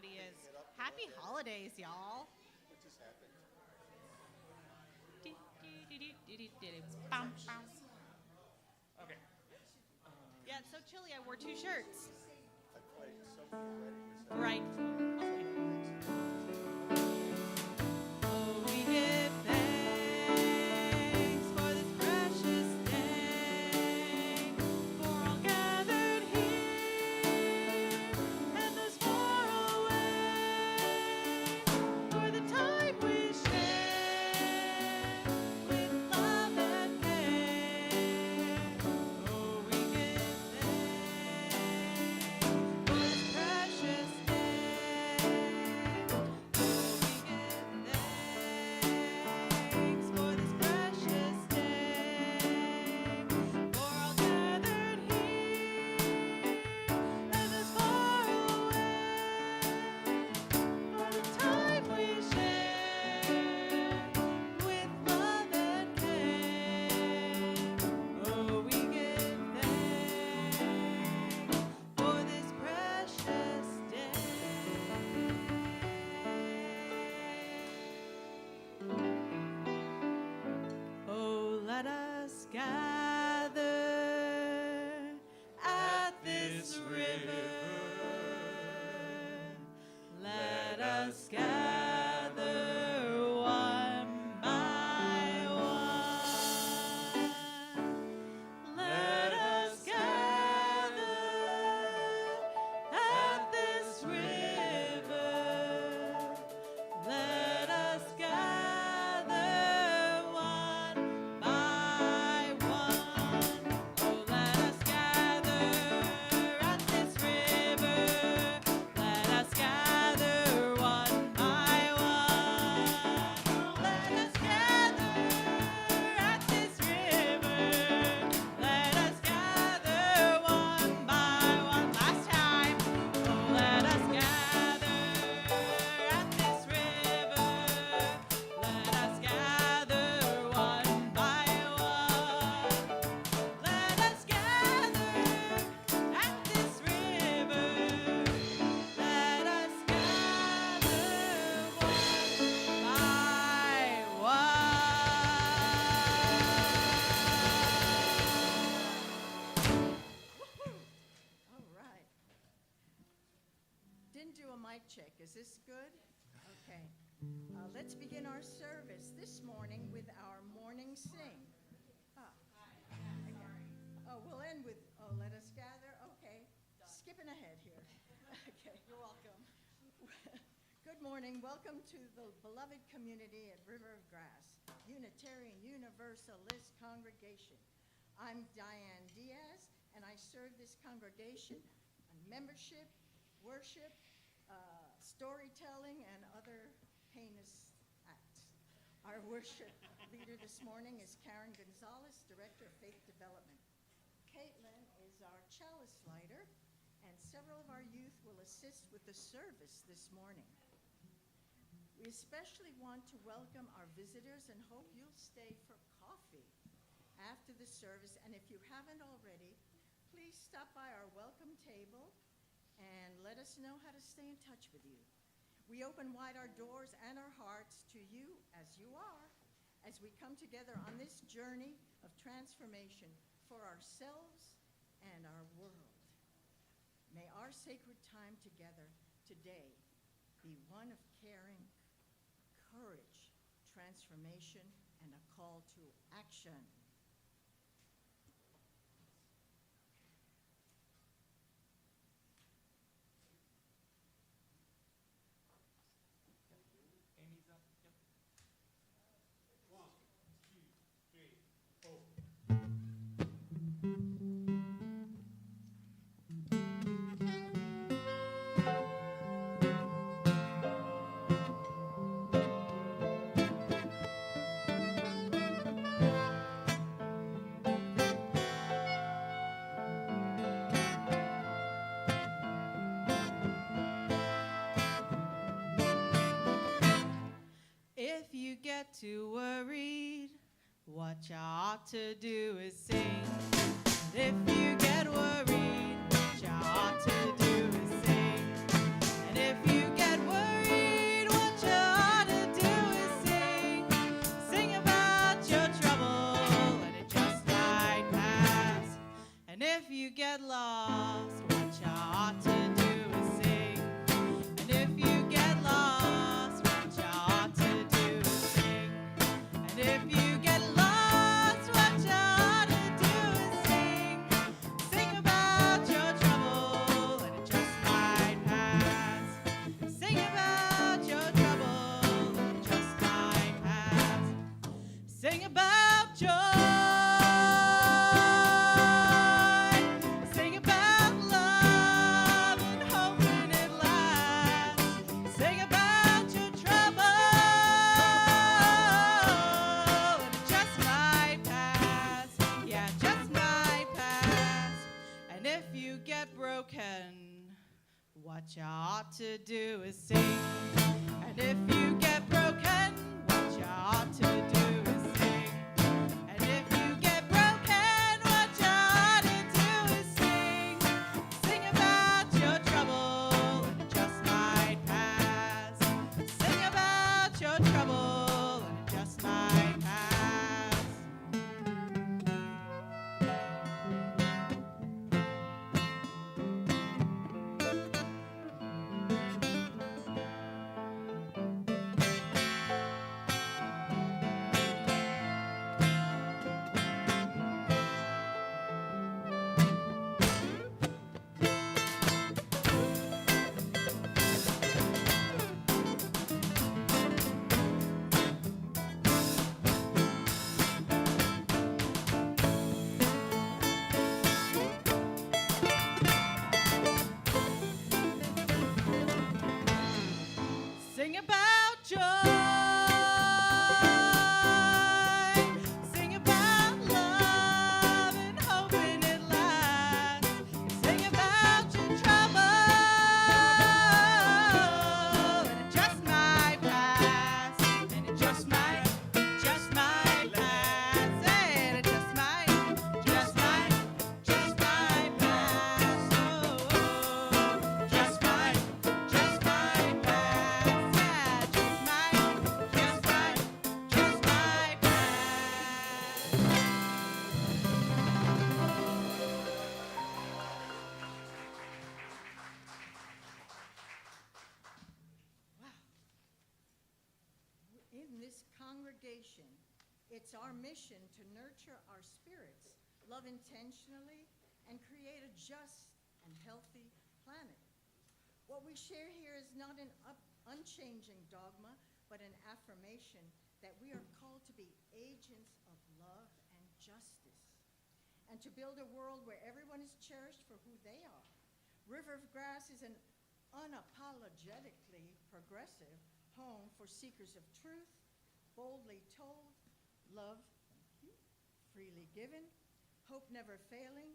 everybody is. Happy holidays, y'all. What just happened? Bum, bum. Yeah, it's so chilly. I wore 2 shirts. Like so many weddings. Right. Let us gather at this river. Let us gather one by one. Let us gather at this river. Let us gather one by one. Oh, let us gather at this river. Let us gather one by one. Let us gather at this river. Let us gather one by one. Last time. Oh, let us gather at this river. Let us gather one by one. Let us gather at this river. Let us gather one by one. All right. Didn't do a mic check. Is this good? Okay. Let's begin our service this morning with our morning sing. Oh, we'll end with, let us gather. Okay. Skipping ahead here. Okay. You're welcome. Good morning. Welcome to the beloved community at River of Grass, Unitarian Universalist Congregation. I'm Diane Diaz, and I serve this congregation on membership, worship, storytelling, and other heinous acts. Our worship leader this morning is Karen Gonzalez, Director of Faith Development. Caitlin is our chalice lighter, and several of our youth will assist with the service this morning. We especially want to welcome our visitors and hope you'll stay for coffee after the service. And if you haven't already, please stop by our welcome table and let us know how to stay in touch with you. We open wide our doors and our hearts to you as you are, as we come together on this journey of transformation for ourselves and our world. May our sacred time together today be one of caring, courage, transformation, and a call to action. Amy's up. Yep. 1, 2, 3, 4. If you get too worried, what you ought to do is sing. If you get worried, what you ought to do is sing. And if you ought to do is sing. And if you get broken, what you ought to do is sing. And if you get broken, what you ought to do is sing. Sing about your trouble, and it just might pass. Sing about your trouble, and it just might pass. Sing about joy. Sing about love and hoping it lasts. Sing about your trouble, and it just might pass. And it just might pass. And it just might pass. Oh, just might pass. Yeah, just might pass. Wow. In this congregation, it's our mission to nurture our spirits, love intentionally, and create a just and healthy planet. What we share here is not an unchanging dogma, but an affirmation that we are called to be agents of love and justice, and to build a world where everyone is cherished for who they are. River of Grass is an unapologetically progressive home for seekers of truth, boldly told, love, thank you, freely given, hope never failing,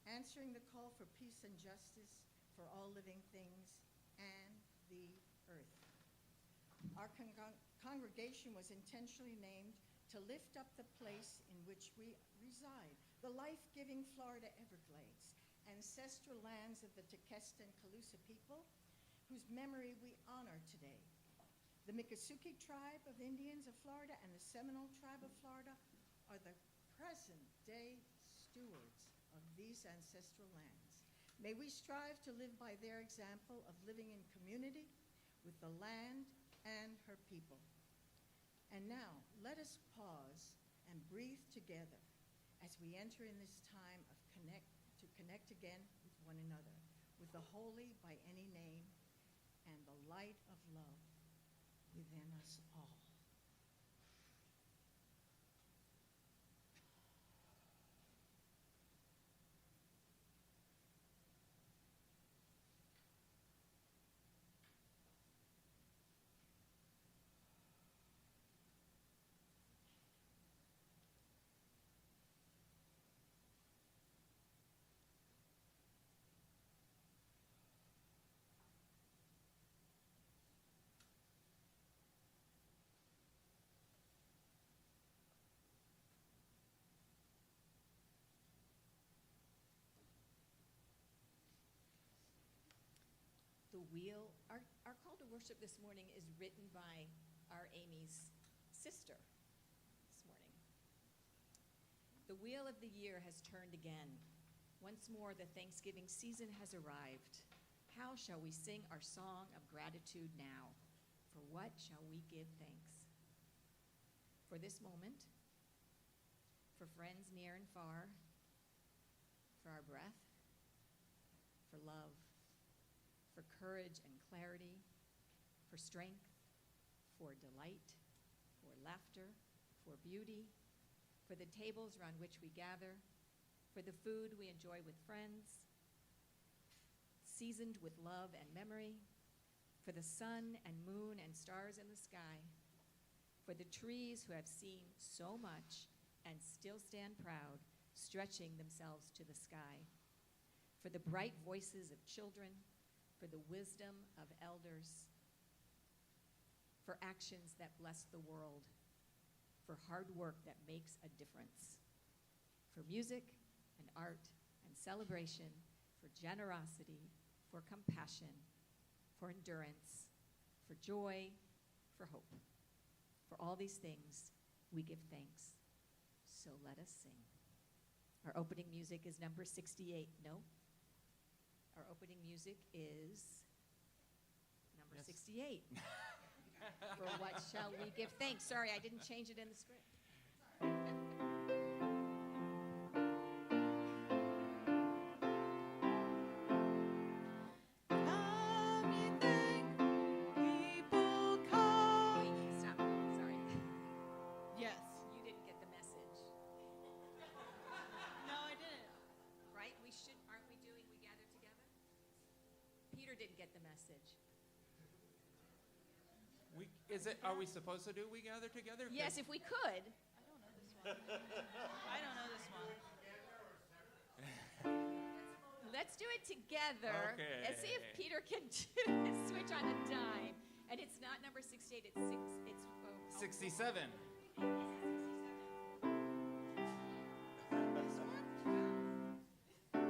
answering the call for peace and justice for all living things and the earth. Our congregation was intentionally named to lift up the place in which we reside, the life-giving Florida Everglades, ancestral lands of the Tequesta and Calusa people, whose memory we honor today. The Miccosukee tribe of Indians of Florida and the Seminole tribe of Florida are the present-day stewards of these ancestral lands. May we strive to live by their example of living in community with the land and her people. And now, let us pause and breathe together as we enter in this time of connect again with one another, with the holy by any name and the light of love within us all. The wheel, our call to worship this morning is written by our Amy's sister this morning. The wheel of the year has turned again. Once more, the Thanksgiving season has arrived. How shall we sing our song of gratitude now? For what shall we give thanks? For this moment, for friends near and far, for our breath, for love, for courage and clarity, for strength, for delight, for laughter, for beauty, for the tables around which we gather, for the food we enjoy with friends, seasoned with love and memory, for the sun and moon and stars in the sky, for the trees who have seen so much and still stand proud, stretching themselves to the sky, for the bright voices of children, for the wisdom of elders, for actions that bless the world, for hard work that makes a difference, for music and art and celebration, for generosity, for compassion, for endurance, for joy, for hope. For all these things, we give thanks. So let us sing. Our opening music is number 68. No? Our opening music is number Yes. 68. For what shall we give thanks? Sorry, I didn't change it in the script. Come, ye thankful people, come. Wait, stop. Sorry. Yes. You didn't get the message, No, I didn't. right? Aren't we doing We Gather Together? Peter didn't get the message. Are we supposed to do We Gather Together? Yes, if we could. I don't know this one. I don't know this one. Let's do it together. Okay. Let's see if Peter can switch on a dime. And it's not number 68, it's 67.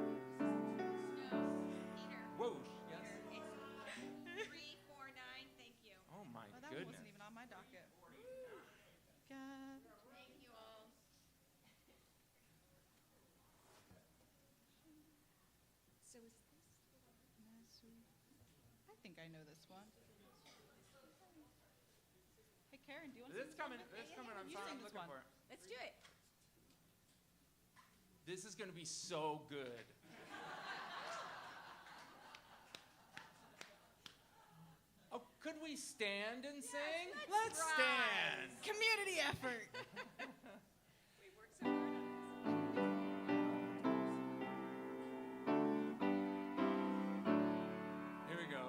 No, Peter. Whoosh, yes. It's 349. Thank you. Oh my Oh, that one goodness. wasn't even on my docket. God. Thank you all. So is this? I think I know this one. Hey, Karen, do you want to This is coming. This is coming. I'm You sorry. sing I'm this looking one. for it. Let's do it. This is going to be so good. Oh, could we stand and sing? let's Let's rise. stand. Community effort. We worked so hard on this. Here we go.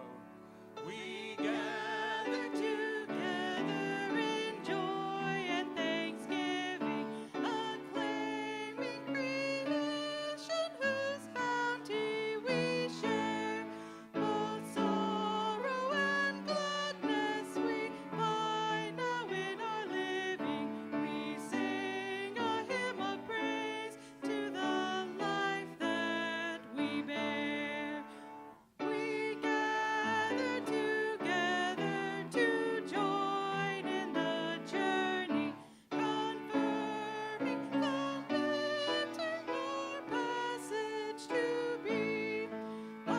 We Gather together in joy and thanksgiving, acclaiming creation whose bounty we share. Both sorrow and gladness we find now in our living. We sing a hymn of praise to the life that we bear. We gather together to join in the journey, confirming, lamenting our passage to be a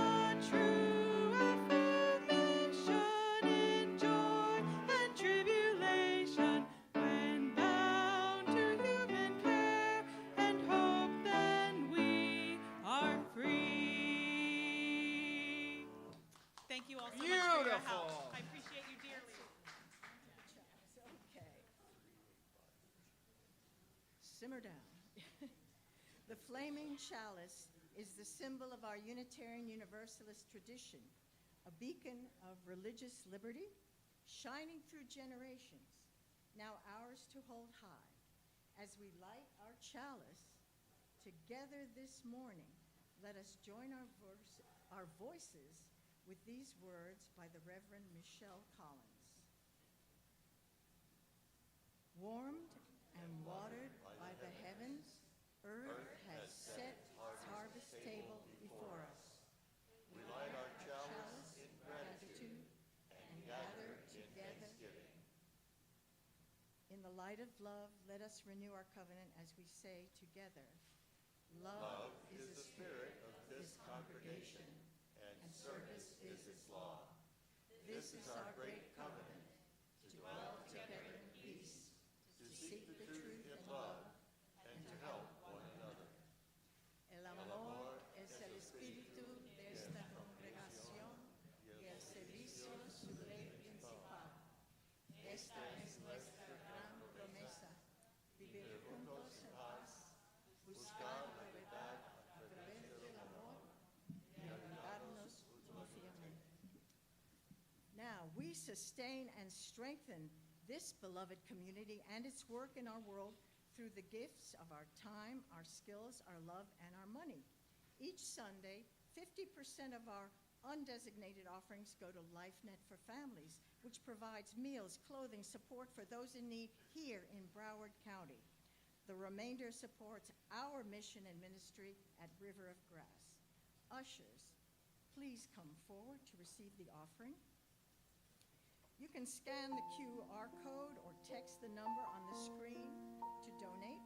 true affirmation in joy and tribulation, when bound to human care and hope, then we are free. Thank you all so much for your Beautiful. help. I appreciate you dearly. Okay. Simmer down. The flaming chalice is the symbol of our Unitarian Universalist tradition, a beacon of religious liberty, shining through generations, now ours to hold high. As we light our chalice together this morning, let us join our voices with these words by the Reverend Michelle Collins. Warmed and watered by the heavens, earth has set its harvest table before us. We light our chalice in gratitude and gather together. In the light of love, let us renew our covenant as we say together, love is the spirit of this congregation, and service is its law. This is our great covenant, to dwell together in peace, to seek the truth in love, and to help one another. El amor es el espíritu de esta congregación y el servicio su ley principal. Esta es nuestra gran promesa, vivir juntos en paz, buscar la verdad a través del amor y ayudarnos mutuamente. Now, we sustain and strengthen this beloved community and its work in our world through the gifts of our time, our skills, our love, and our money. Each Sunday, 50% of our Undesignated offerings go to LifeNet for Families, which provides meals, clothing, support for those in need here in Broward County. The remainder supports our mission and ministry at River of Grass. Ushers, please come forward to receive the offering. You can scan the QR code or text the number on the screen to donate.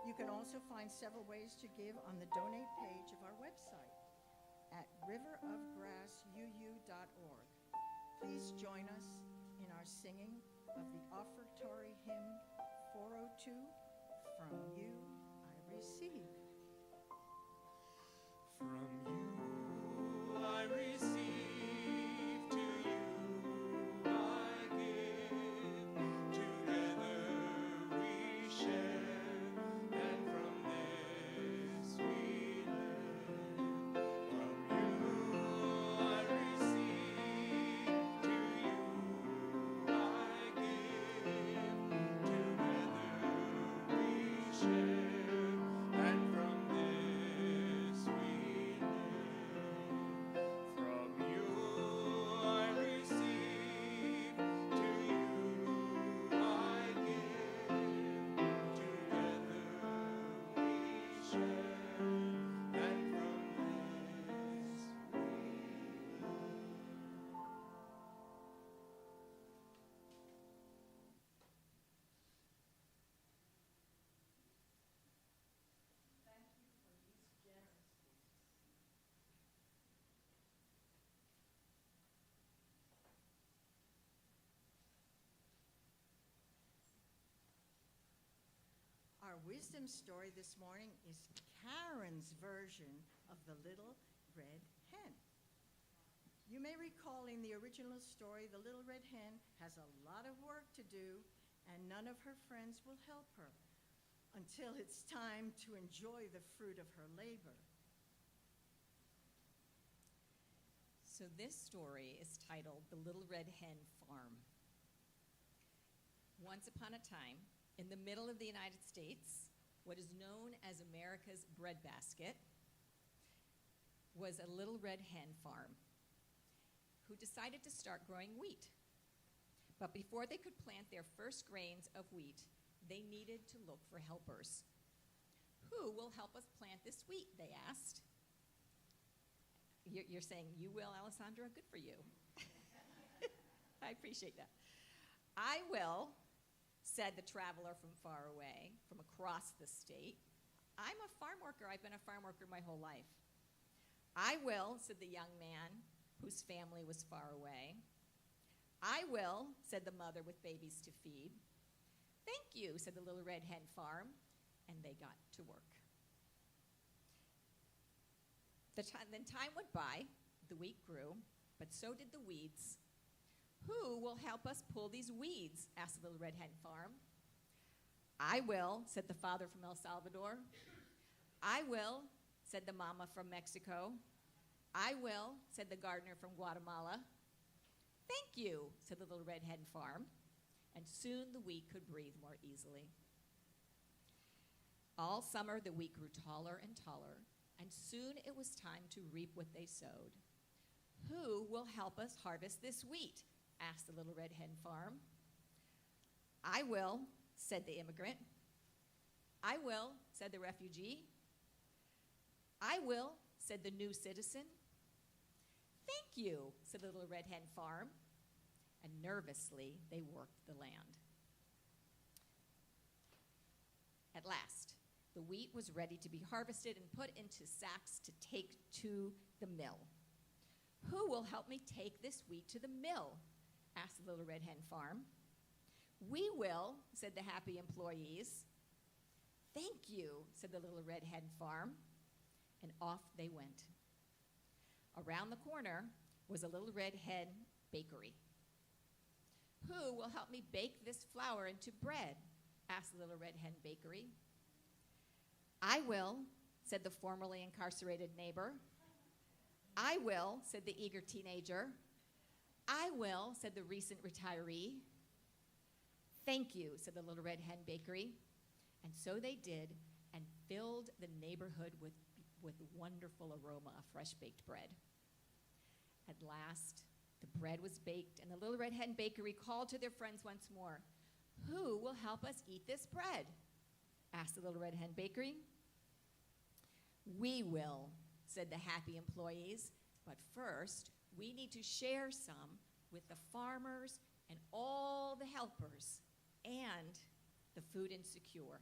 You can also find several ways to give on the donate page of our website at riverofgrassuu.org. Please join us in our singing of the offertory hymn 402, From You I Receive. From you I receive, to you I give. Together we share, and from this we live. From you I receive, to you I give. Together we share, and from this we live. From you I receive, to you I give. Together we share, and from this we live. Our wisdom story this morning is Karen's version of the Little Red Hen. You may recall in the original story, the Little Red Hen has a lot of work to do, and none of her friends will help her until it's time to enjoy the fruit of her labor. So this story is titled The Little Red Hen Farm. Once upon a time, in the middle of the United States, what is known as America's breadbasket, was a little red hen farm who decided to start growing wheat. But before they could plant their first grains of wheat, they needed to look for helpers. Who will help us plant this wheat, they asked. You're saying, you will, Alessandra? Good for you. I appreciate that. I will, said the traveler from far away, from across the state. I'm a farm worker. I've been a farm worker my whole life. I will, said the young man whose family was far away. I will, said the mother with babies to feed. Thank you, said the Little Red Hen Farm, and they got to work. Then time went by, the wheat grew, but so did the weeds. Who will help us pull these weeds? Asked the Little Red Hen Farm. I will, said the father from El Salvador. I will, said the mama from Mexico. I will, said the gardener from Guatemala. Thank you, said the Little Red Hen Farm, and soon the wheat could breathe more easily. All summer the wheat grew taller and taller, and soon it was time to reap what they sowed. Who will help us harvest this wheat? Asked the Little Red Hen Farm. I will, said the immigrant. I will, said the refugee. I will, said the new citizen. Thank you, said the Little Red Hen Farm, and nervously they worked the land. At last, the wheat was ready to be harvested and put into sacks to take to the mill. Who will help me take this wheat to the mill? Asked the Little Red Hen Farm. We will, said the happy employees. Thank you, said the Little Red Hen Farm, and off they went. Around the corner was a Little Red Hen bakery. Who will help me bake this flour into bread? Asked the Little Red Hen bakery. I will, said the formerly incarcerated neighbor. I will, said the eager teenager. I will, said the recent retiree. Thank you, said the Little Red Hen bakery. And so they did, and filled the neighborhood with wonderful aroma of fresh baked bread. At last, the bread was baked, and the Little Red Hen Bakery called to their friends once more. "Who will help us eat this bread?" asked the Little Red Hen Bakery. "We will," said the happy employees. "But first, we need to share some with the farmers and all the helpers and the food insecure."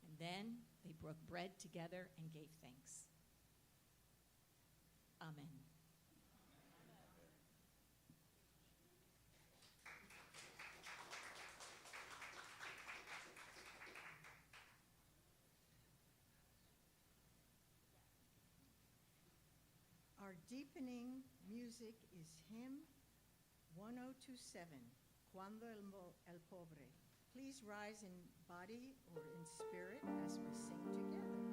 And then they broke bread together and gave thanks. Amen. Our deepening music is hymn 1027, Cuando el Pobre. Please rise in body or in spirit as we sing together.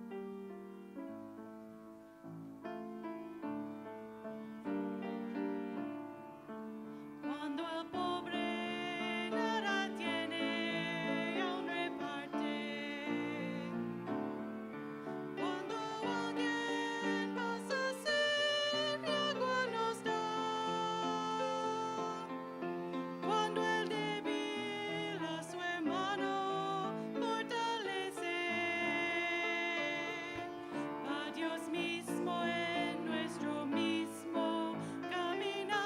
Cuando el pobre nada tiene y aún reparte, cuando alguien pasa sed y agua nos da, cuando el débil a su hermano fortalece, a Dios mismo en nuestro mismo caminar.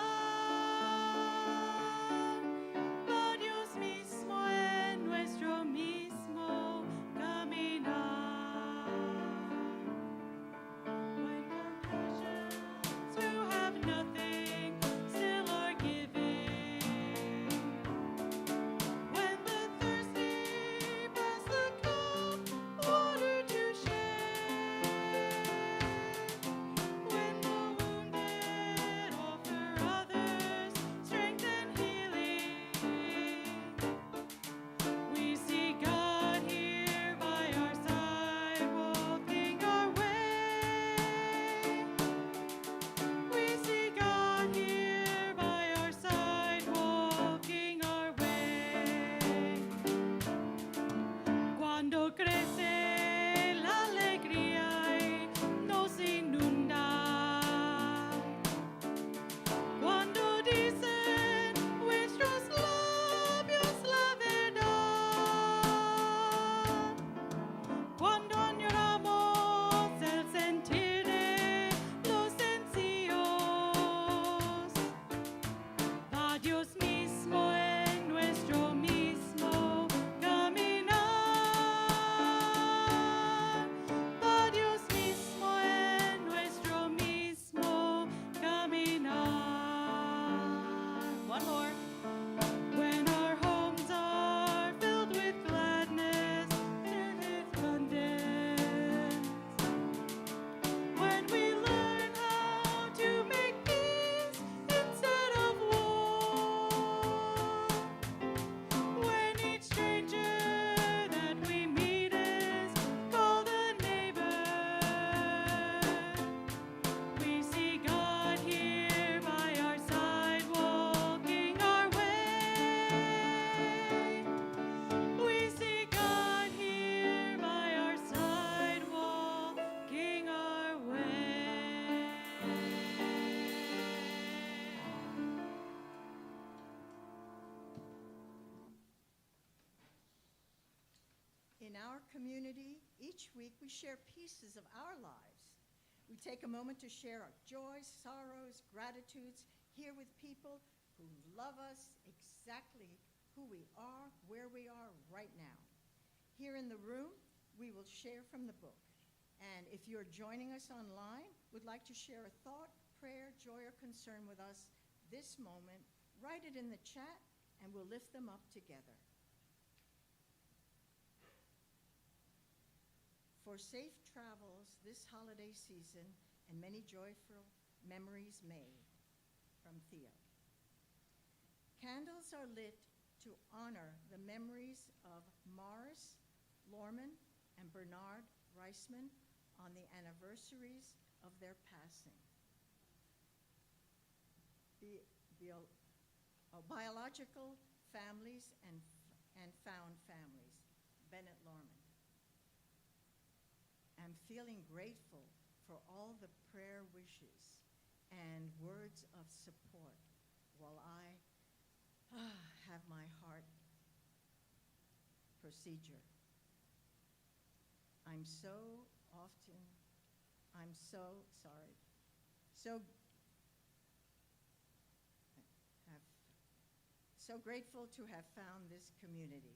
Va Dios mismo en nuestro mismo caminar. When compassions who have nothing still are giving, when the thirsty pass the cup, water to share, when the wounded offer others strength and healing, we see God here by our side, walking our way. We see God here by our side, walking our way. Cuando crece la alegría y nos inunda, cuando dicen nuestros labios la verdad, cuando añoramos el sentir de los sencillos, va Dios mismo en nuestro mismo caminar. Va Dios mismo en nuestro mismo caminar. One more. When our homes are filled with gladness, filled with abundance, when we learn how to make peace instead of war, when each stranger that we meet is called a neighbor, we see God here by our side, walking our way. We see God here by our side, walking our way. In our community, each week we share pieces of our lives. We take a moment to share our joys, sorrows, gratitudes here with people who love us exactly who we are, where we are right now. Here in the room, we will share from the book. And if you're joining us online, would like to share a thought, prayer, joy, or concern with us this moment, write it in the chat, and we'll lift them up together. For safe travels this holiday season and many joyful memories made, from Theo. Candles are lit to honor the memories of Mars Lorman and Bernard Reisman on the anniversaries of their passing. Biological families and found families, Bennett Lorman. I'm feeling grateful for all the prayer wishes and words of support while I have my heart procedure. I'm so sorry, so grateful to have found this community.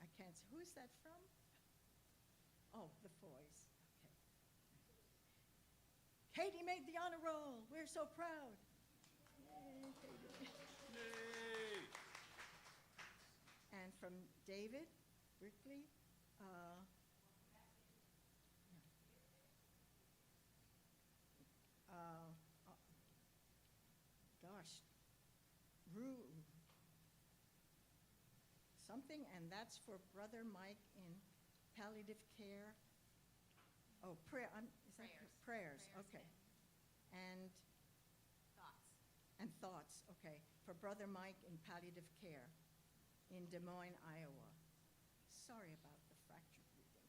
I can't, who's that from? Oh, the Foys, okay. Katie made the honor roll, we're so proud. Yay, Katie. Yay! And from David Brickley, gosh, something, and that's for Brother Mike in palliative care. Oh, prayer. Is that Prayers. prayers? Okay. And Thoughts. thoughts. Okay, for Brother Mike in palliative care in Des Moines, Iowa. Sorry about the fractured reading.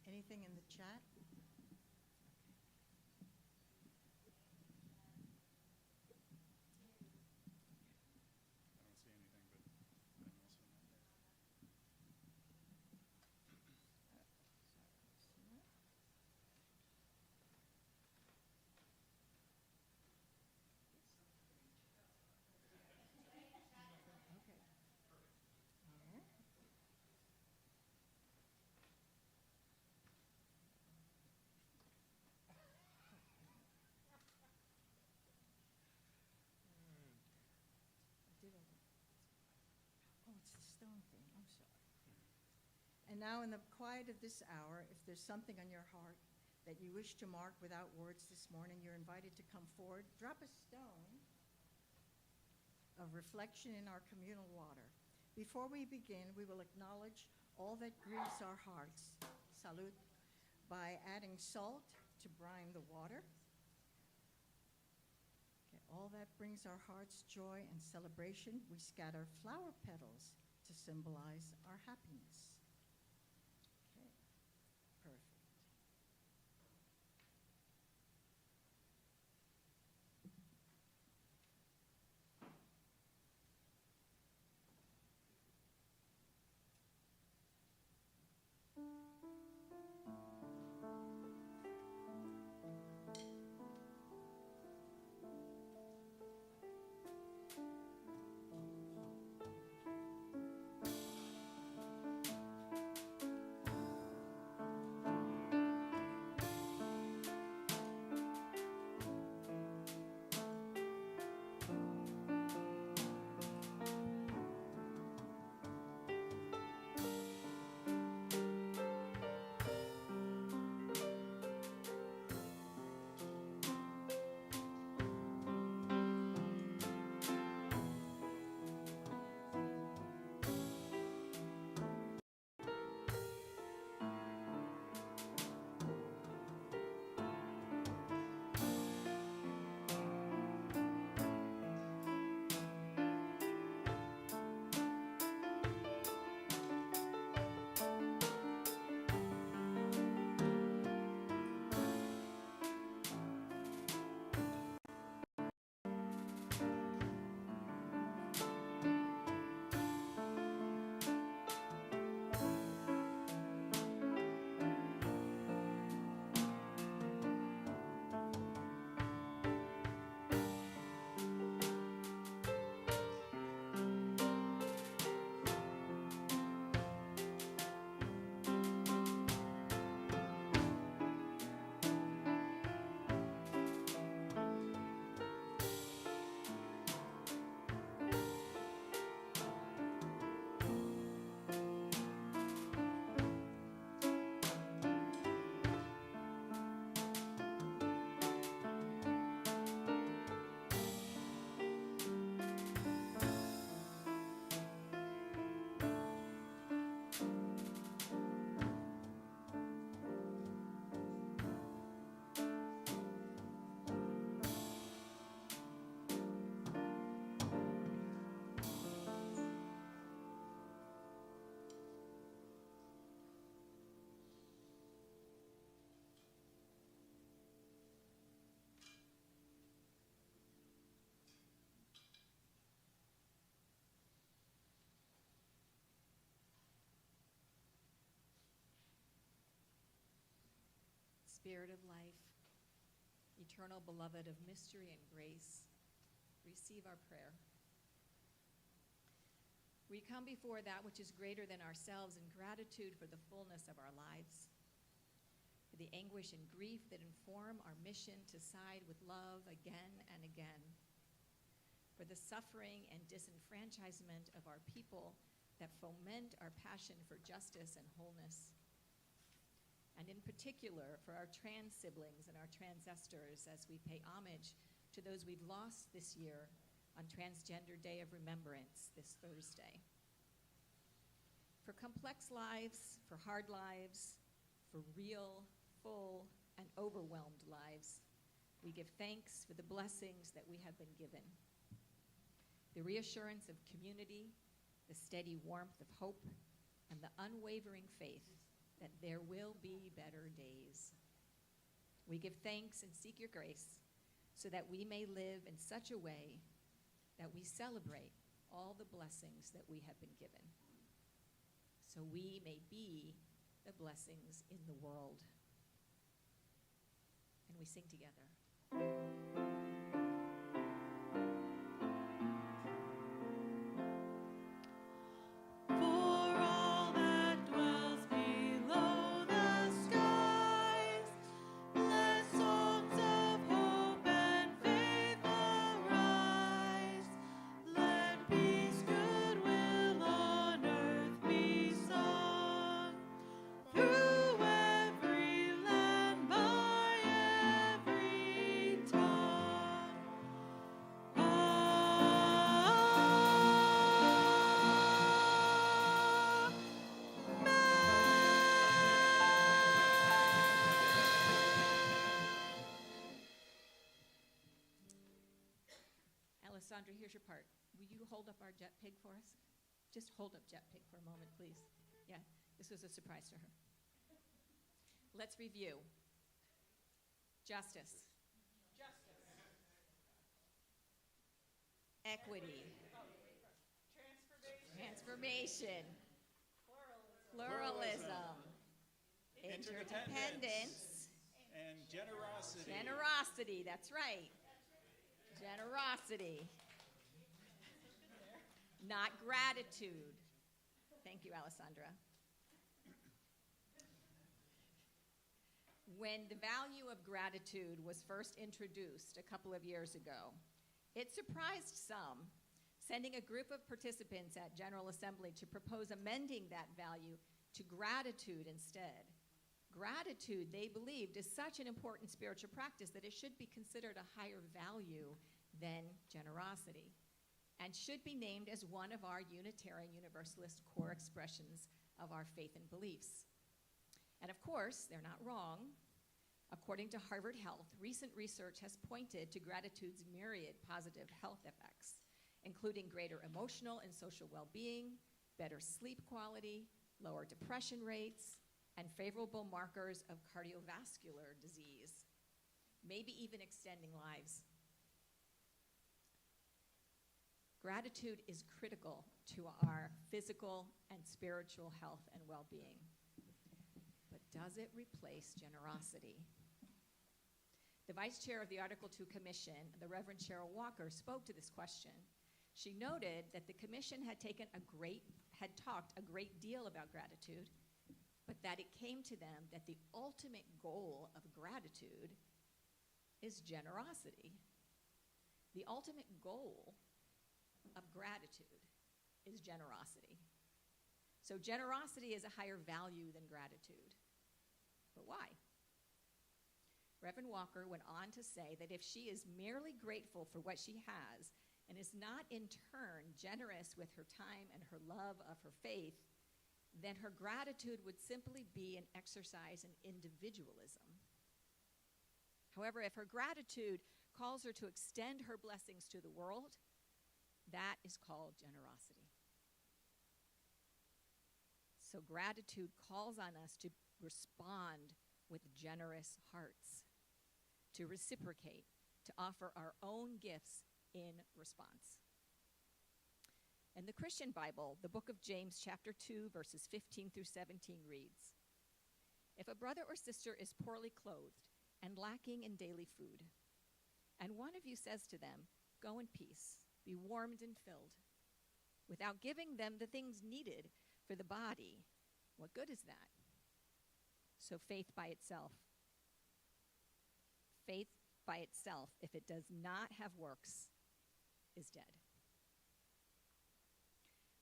Anything in the chat? I don't see anything, but I'm also not there. Okay. All right. I did all that. Oh, it's the stone thing. I'm sorry. And now, in the quiet of this hour, if there's something on your heart that you wish to mark without words this morning, you're invited to come forward. Drop a stone of reflection in our communal water. Before we begin, we will acknowledge all that grieves our hearts. Salute. By adding salt to brine the water. Okay, all that brings our hearts joy and celebration. We scatter flower petals to symbolize our happiness. Okay, perfect. Spirit of life, eternal beloved of mystery and grace, receive our prayer. We come before that which is greater than ourselves in gratitude for the fullness of our lives, for the anguish and grief that inform our mission to side with love again and again, for the suffering and disenfranchisement of our people that foment our passion for justice and wholeness, and in particular for our trans siblings and our transesters as we pay homage to those we've lost this year on Transgender Day of Remembrance this Thursday. For complex lives, for hard lives, for real, full, and overwhelmed lives, we give thanks for the blessings that we have been given. The reassurance of community, the steady warmth of hope, and the unwavering faith that there will be better days. We give thanks and seek your grace so that we may live in such a way that we celebrate all the blessings that we have been given, so we may be the blessings in the world. And we sing together. For all that dwells below the skies, let songs of hope and faith arise. Let peace, goodwill on earth be sung through every land by every tongue. Alessandra, here's your part. Will you hold up our jet pig for us? Just hold up jet pig for a moment, please. Yeah, this was a surprise to her. Let's review. Justice. Equity. Transformation. Pluralism. Interdependence. And generosity. Generosity, that's right. Generosity. Not gratitude. Thank you, Alessandra. When the value of gratitude was first introduced a couple of years ago, it surprised some, sending a group of participants at General Assembly to propose amending that value to gratitude instead. Gratitude, they believed, is such an important spiritual practice that it should be considered a higher value than generosity, and should be named as one of our Unitarian Universalist core expressions of our faith and beliefs. And of course, they're not wrong. According to Harvard Health, recent research has pointed to gratitude's myriad positive health effects, including greater emotional and social well-being, better sleep quality, lower depression rates, and favorable markers of cardiovascular disease, maybe even extending lives. Gratitude is critical to our physical and spiritual health and well-being. But does it replace generosity? The vice chair of the Article 2 Commission, the Reverend Cheryl Walker, spoke to this question. She noted that the commission had talked a great deal about gratitude, but that it came to them that the ultimate goal of gratitude is generosity. The ultimate goal of gratitude is generosity. So generosity is a higher value than gratitude. But why? Reverend Walker went on to say that if she is merely grateful for what she has and is not in turn generous with her time and her love of her faith, then her gratitude would simply be an exercise in individualism. However, if her gratitude calls her to extend her blessings to the world, that is called generosity. So gratitude calls on us to respond with generous hearts, to reciprocate, to offer our own gifts in response. In the Christian Bible, the book of James, chapter 2, verses 15 through 17 reads, If a brother or sister is poorly clothed and lacking in daily food, and one of you says to them, "Go in peace, be warmed and filled," without giving them the things needed for the body, what good is that? So faith by itself, if it does not have works, is dead.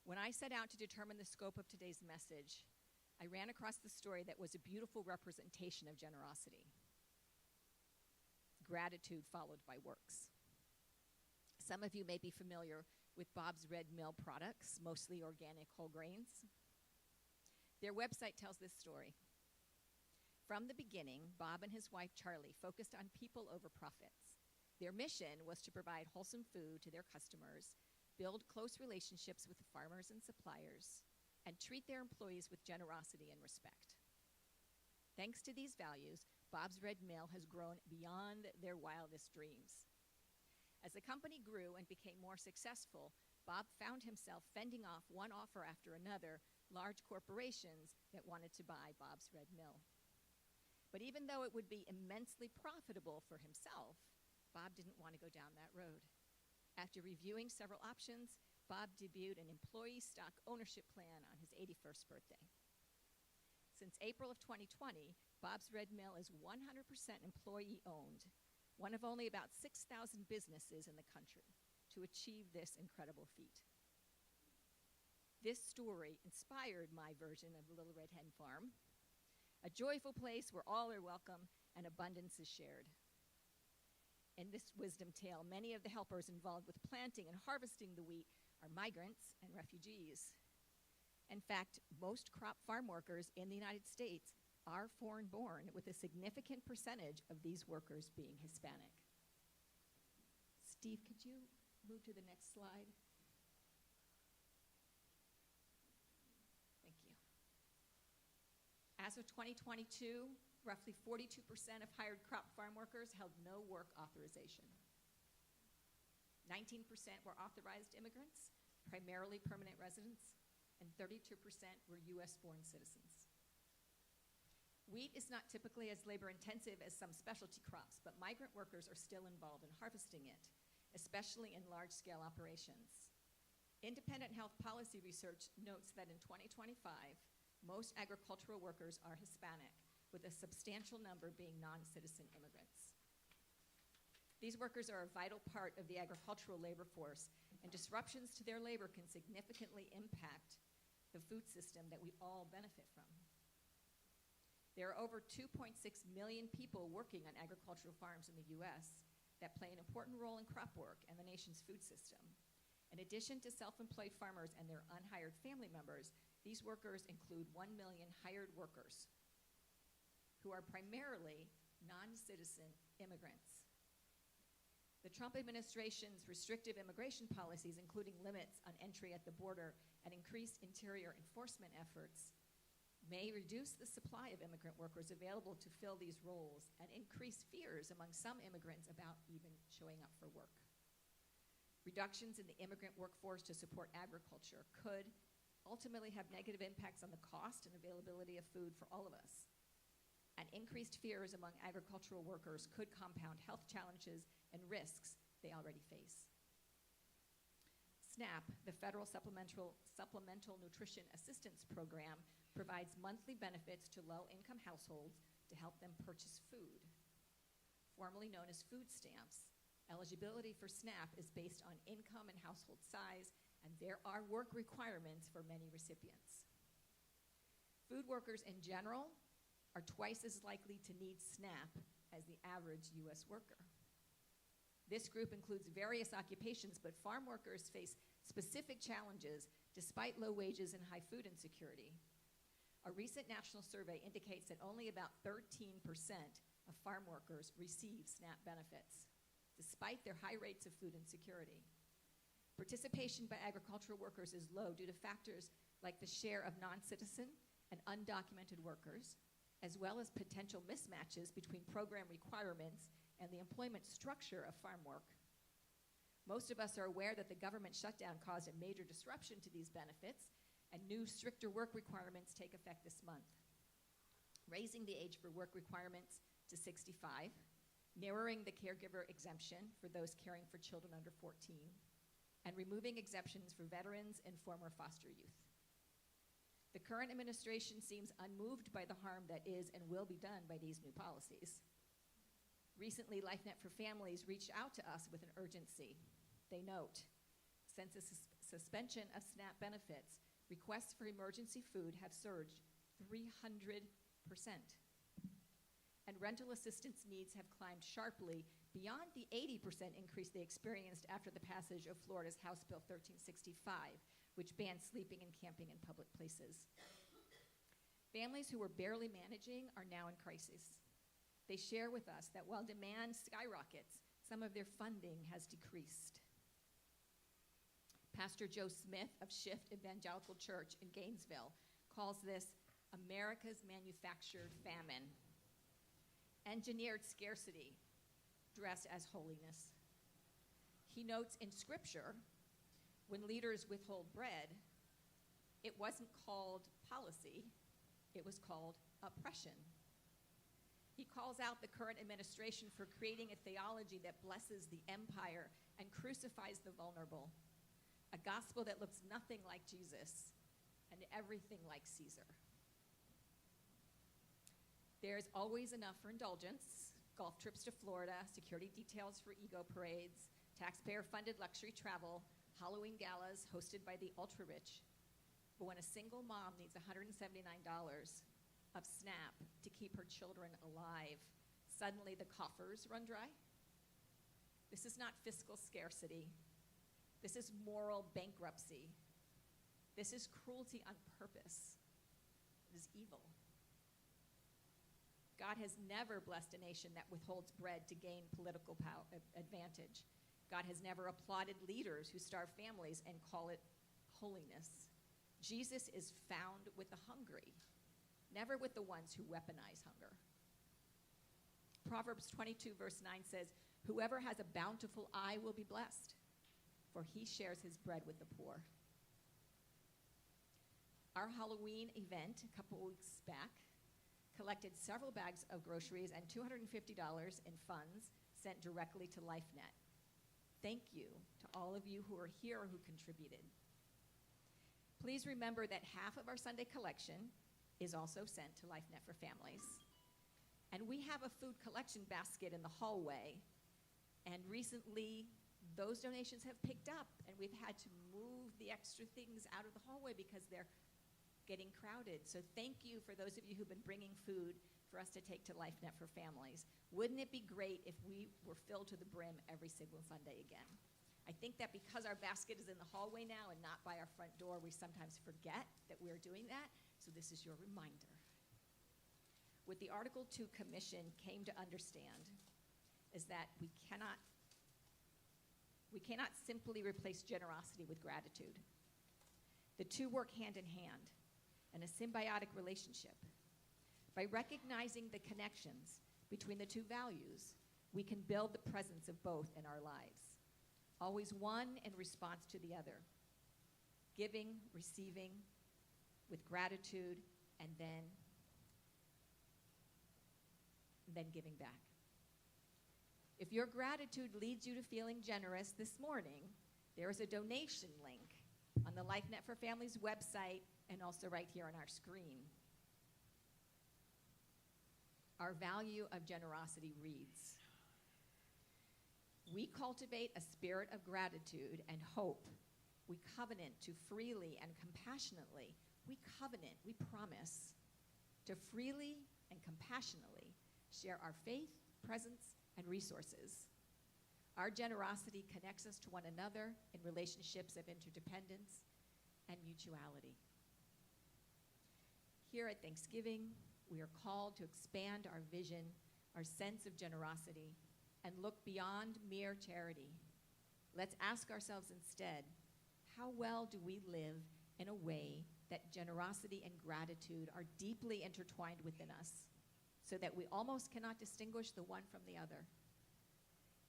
When I set out to determine the scope of today's message, I ran across the story that was a beautiful representation of generosity. Gratitude followed by works. Some of you may be familiar with Bob's Red Mill products, mostly organic whole grains. Their website tells this story. From the beginning, Bob and his wife Charlie focused on people over profits. Their mission was to provide wholesome food to their customers, build close relationships with farmers and suppliers, and treat their employees with generosity and respect. Thanks to these values, Bob's Red Mill has grown beyond their wildest dreams. As the company grew and became more successful, Bob found himself fending off one offer after another, large corporations that wanted to buy Bob's Red Mill. But even though it would be immensely profitable for himself, Bob didn't want to go down that road. After reviewing several options, Bob debuted an employee stock ownership plan on his 81st birthday. Since April of 2020, Bob's Red Mill is 100% employee-owned, one of only about 6,000 businesses in the country to achieve this incredible feat. This story inspired my version of the Little Red Hen Farm, a joyful place where all are welcome and abundance is shared. In this wisdom tale, many of the helpers involved with planting and harvesting the wheat are migrants and refugees. In fact, most crop farm workers in the United States are foreign-born, with a significant percentage of these workers being Hispanic. Steve, could you move to the next slide? Thank you. As of 2022, roughly 42% of hired crop farm workers held no work authorization. 19% were authorized immigrants, primarily permanent residents, and 32% were US-born citizens. Wheat is not typically as labor-intensive as some specialty crops, but migrant workers are still involved in harvesting it, especially in large-scale operations. Independent health policy research notes that in 2025, most agricultural workers are Hispanic, with a substantial number being non-citizen immigrants. These workers are a vital part of the agricultural labor force, and disruptions to their labor can significantly impact the food system that we all benefit from. There are over 2.6 million people working on agricultural farms in the US that play an important role in crop work and the nation's food system. In addition to self-employed farmers and their unhired family members, these workers include 1 million hired workers who are primarily non-citizen immigrants. The Trump administration's restrictive immigration policies, including limits on entry at the border and increased interior enforcement efforts, may reduce the supply of immigrant workers available to fill these roles and increase fears among some immigrants about even showing up for work. Reductions in the immigrant workforce to support agriculture could ultimately have negative impacts on the cost and availability of food for all of us. And increased fears among agricultural workers could compound health challenges and risks they already face. SNAP, the Federal Supplemental Nutrition Assistance Program, provides monthly benefits to low-income households to help them purchase food. Formerly known as food stamps, eligibility for SNAP is based on income and household size, and there are work requirements for many recipients. Food workers in general are twice as likely to need SNAP as the average US worker. This group includes various occupations, but farm workers face specific challenges despite low wages and high food insecurity. A recent national survey indicates that only about 13% of farm workers receive SNAP benefits, despite their high rates of food insecurity. Participation by agricultural workers is low due to factors like the share of non-citizen and undocumented workers, as well as potential mismatches between program requirements and the employment structure of farm work. Most of us are aware that the government shutdown caused a major disruption to these benefits, and new stricter work requirements take effect this month. raising the age for work requirements to 65, narrowing the caregiver exemption for those caring for children under 14, and removing exemptions for veterans and former foster youth. The current administration seems unmoved by the harm that is and will be done by these new policies. Recently, LifeNet for Families reached out to us with an urgency. They note, since the suspension of SNAP benefits, requests for emergency food have surged 300%. And rental assistance needs have climbed sharply beyond the 80% increase they experienced after the passage of Florida's House Bill 1365, which banned sleeping and camping in public places. Families who were barely managing are now in crisis. They share with us that while demand skyrockets, some of their funding has decreased. Pastor Joe Smith of Shift Evangelical Church in Gainesville calls this America's manufactured famine. Engineered scarcity dressed as holiness. He notes in Scripture, when leaders withhold bread, it wasn't called policy, it was called oppression. He calls out the current administration for creating a theology that blesses the empire and crucifies the vulnerable, a gospel that looks nothing like Jesus and everything like Caesar. There's always enough for indulgence, golf trips to Florida, security details for ego parades, taxpayer-funded luxury travel, Halloween galas hosted by the ultra-rich. But when a single mom needs $179 of SNAP to keep her children alive, suddenly the coffers run dry? This is not fiscal scarcity. This is moral bankruptcy. This is cruelty on purpose. It is evil. God has never blessed a nation that withholds bread to gain political advantage. God has never applauded leaders who starve families and call it holiness. Jesus is found with the hungry, never with the ones who weaponize hunger. Proverbs 22 verse 9 says, "Whoever has a bountiful eye will be blessed, for he shares his bread with the poor." Our Halloween event a couple weeks back collected several bags of groceries and $250 in funds sent directly to LifeNet. Thank you to all of you who are here who contributed. Please remember that half of our Sunday collection is also sent to LifeNet for Families. And we have a food collection basket in the hallway. And recently, those donations have picked up, and we've had to move the extra things out of the hallway because they're getting crowded. So thank you for those of you who've been bringing food for us to take to LifeNet for Families. Wouldn't it be great if we were filled to the brim every single Sunday again? I think that because our basket is in the hallway now and not by our front door, we sometimes forget that we're doing that. So this is your reminder. What the Article 2 Commission came to understand is that we cannot simply replace generosity with gratitude. The two work hand in hand in a symbiotic relationship. By recognizing the connections between the two values, we can build the presence of both in our lives, always one in response to the other, giving, receiving, with gratitude, and then giving back. If your gratitude leads you to feeling generous this morning, there is a donation link on the LifeNet for Families website and also right here on our screen. Our value of generosity reads, "We cultivate a spirit of gratitude and hope. We covenant to freely and compassionately, we promise to freely and compassionately share our faith, presence, and resources. Our generosity connects us to one another in relationships of interdependence and mutuality." Here at Thanksgiving, we are called to expand our vision, our sense of generosity, and look beyond mere charity. Let's ask ourselves instead, how well do we live in a way that generosity and gratitude are deeply intertwined within us, so that we almost cannot distinguish the one from the other?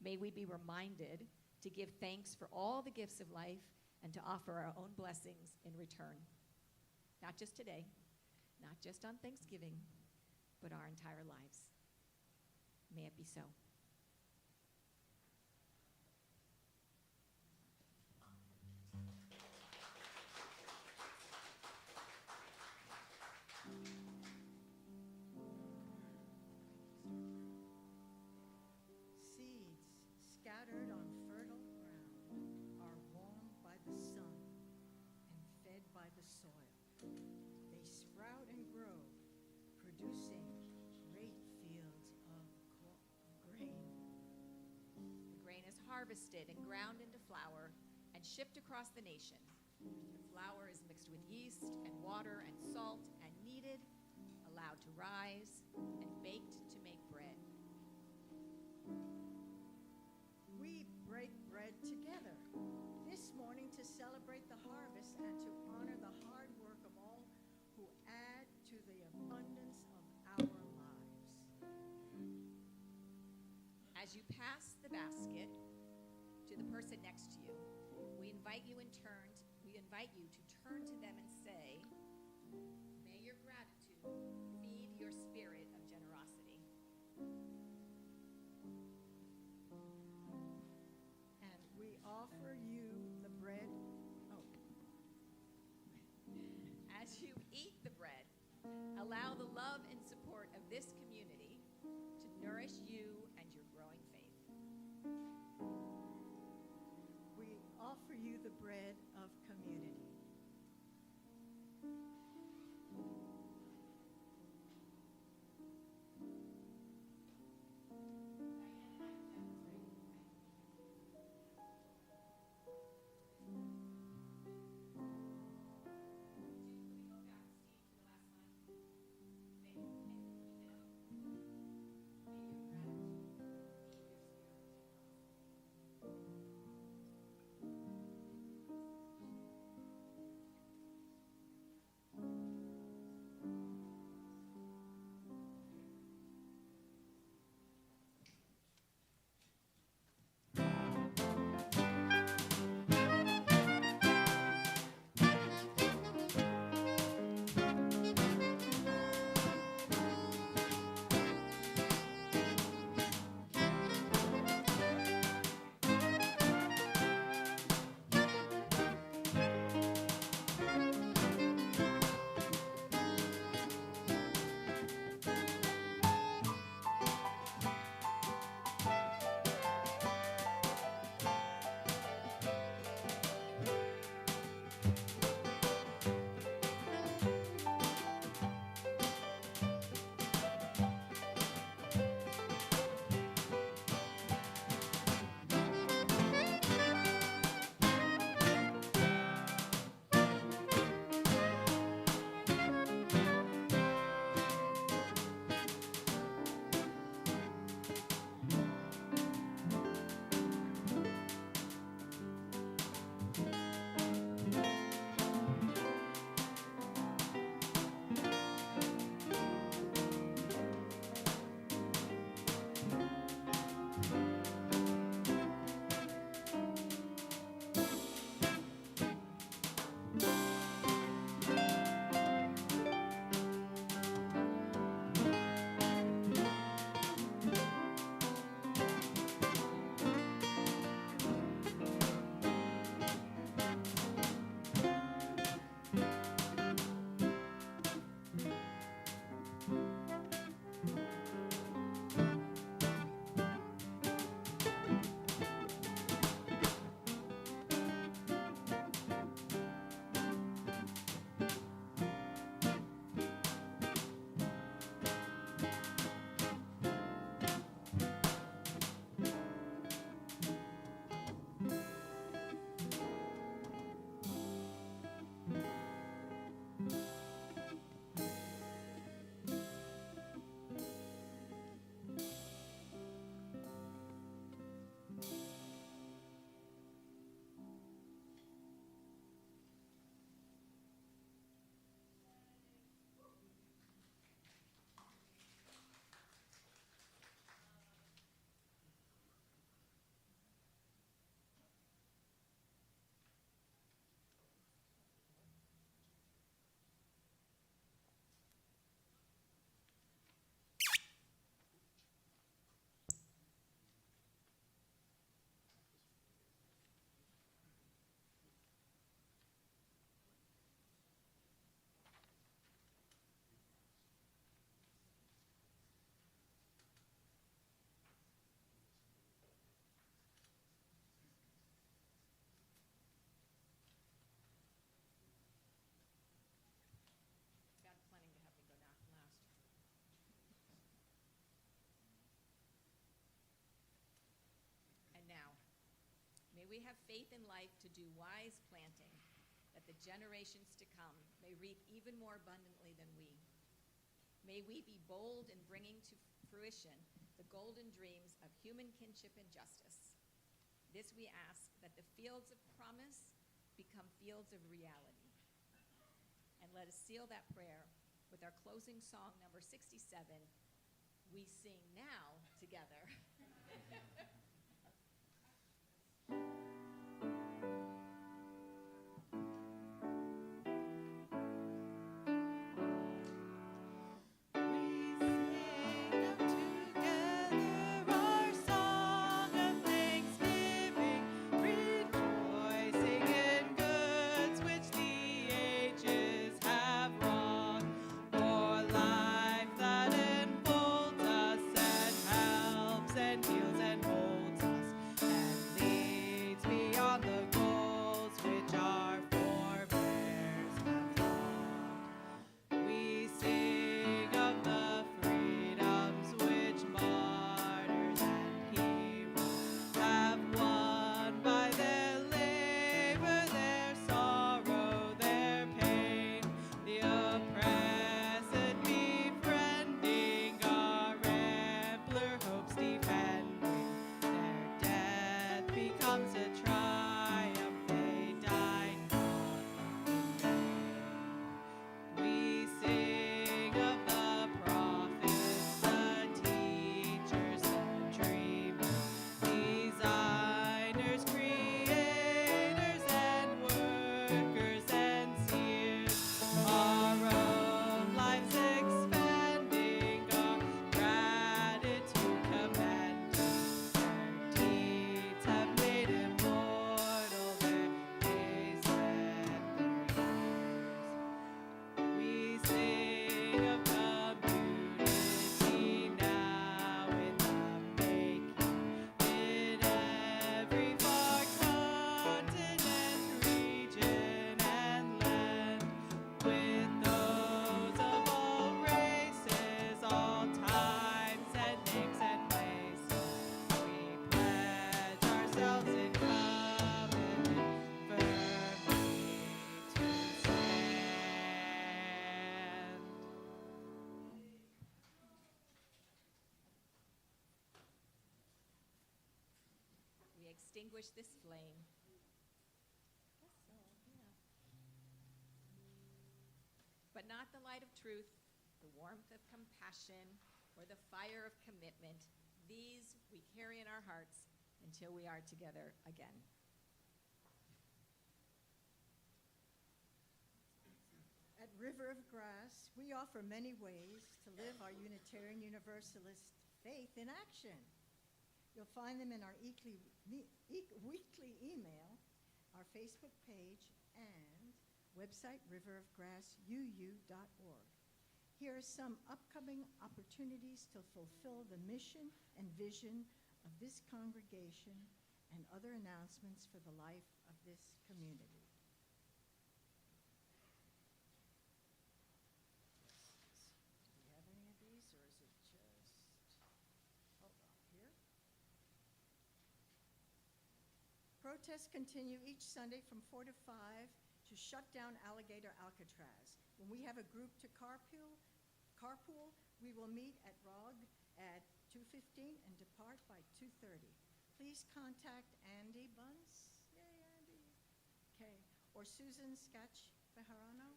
May we be reminded to give thanks for all the gifts of life and to offer our own blessings in return. Not just today, not just on Thanksgiving, but our entire lives. May it be so. Seeds scattered on fertile ground are warmed by the sun and fed by the soil. They sprout and grow, producing great fields of grain. The grain is harvested and ground into flour and shipped across the nation. The flour is mixed with yeast and water and salt and kneaded, allowed to rise, and baked to make bread. We break bread together this morning to celebrate the harvest and to honor the hard work of all who add to the abundance of our lives. As you pass the basket to the person next to you, we invite you to turn to them and say, "May your gratitude feed your spirit of generosity." And we offer you the bread. Oh, As you eat the bread, allow the love and support of this community to nourish you and your growing faith. we offer you the bread of community. we have faith in life to do wise planting, that the generations to come may reap even more abundantly than we. May we be bold in bringing to fruition the golden dreams of human kinship and justice. This we ask, that the fields of promise become fields of reality. And let us seal that prayer with our closing song, number 67, We Sing Now Together. Extinguish this flame. Guess so, yeah. But not the light of truth, the warmth of compassion, or the fire of commitment. These we carry in our hearts until we are together again. At River of Grass, we offer many ways to live our Unitarian Universalist faith in action. You'll find them in our weekly email, our Facebook page, and website riverofgrassuu.org. Here are some upcoming opportunities to fulfill the mission and vision of this congregation and other announcements for the life of this community. Do we have any of these, or is it just, hold on here? Protests continue each Sunday from 4 to 5 to shut down Alligator Alcatraz. When we have a group to carpool, we will meet at ROG at 2:15 and depart by 2:30. Please contact Andy Bunce, yay Andy, okay, or Susan Skach Bejarano.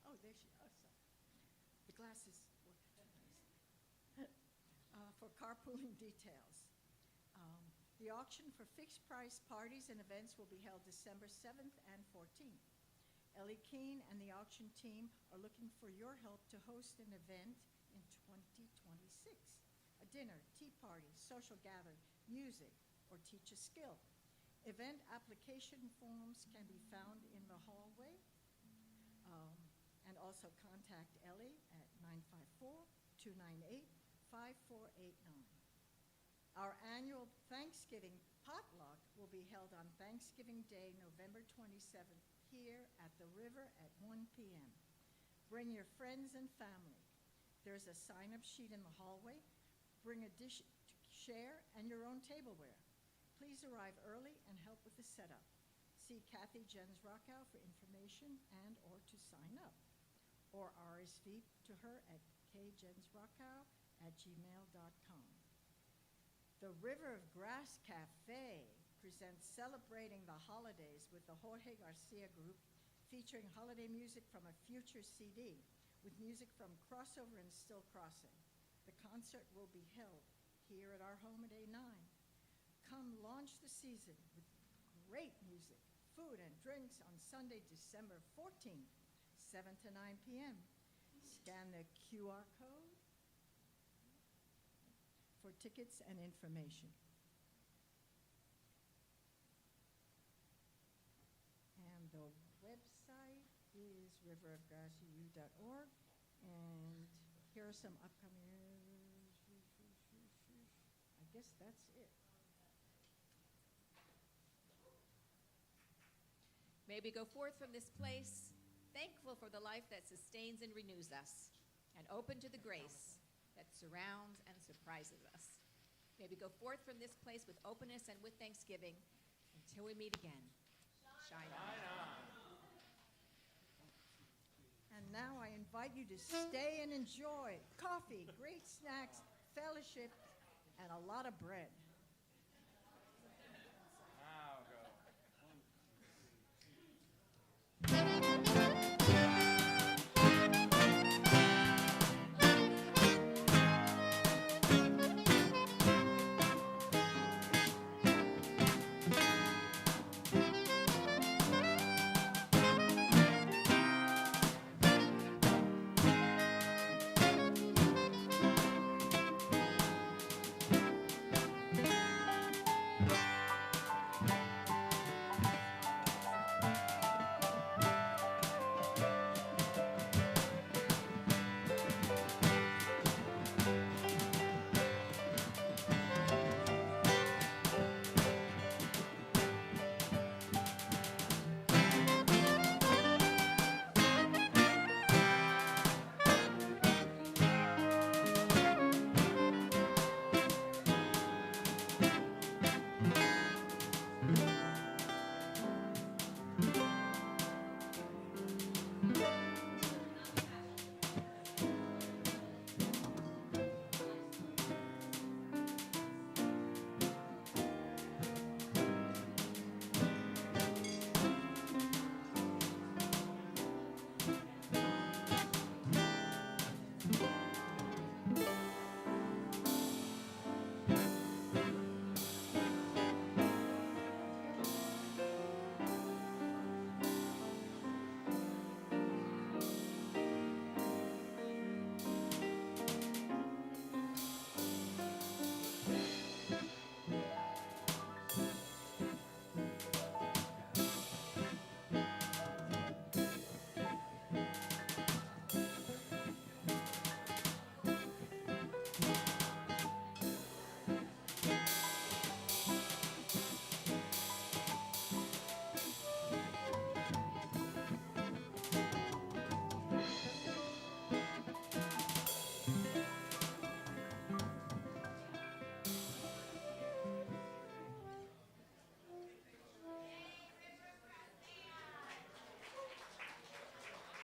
Oh, there she, oh, sorry. The glasses work too nice. For carpooling details. The auction for fixed price parties and events will be held December 7th and 14th. Ellie Keene and the auction team are looking for your help to host an event in 2026. A dinner, tea party, social gathering, music, or teach a skill. Event application forms can be found in the hallway. And also contact Ellie at 954-298-5489. Our annual Thanksgiving potluck will be held on Thanksgiving Day, November 27th, here at the river at 1 p.m. Bring your friends and family. There's a sign-up sheet in the hallway. Bring a dish share, and your own tableware. Please arrive early and help with the setup. See Kathy Jens Rockow for information and or to sign up. Or RSVP to her at kjensrockow@gmail.com. The River of Grass Cafe presents Celebrating the Holidays with the Jorge Garcia Group, featuring holiday music from a future CD with music from Crossover and Still Crossing. The concert will be held here at our home at A9. Come launch the season with great music, food, and drinks on Sunday, December 14th, 7 to 9 p.m. Scan the QR code for tickets and information. And the website is riverofgrassu.org. And here are some upcoming. I guess that's it. May we go forth from this place, thankful for the life that sustains and renews us, and open to the grace that surrounds and surprises us. May we go forth from this place with openness and with thanksgiving until we meet again. Shine on. And now I invite you to stay and enjoy coffee, great snacks, fellowship, and a lot of bread.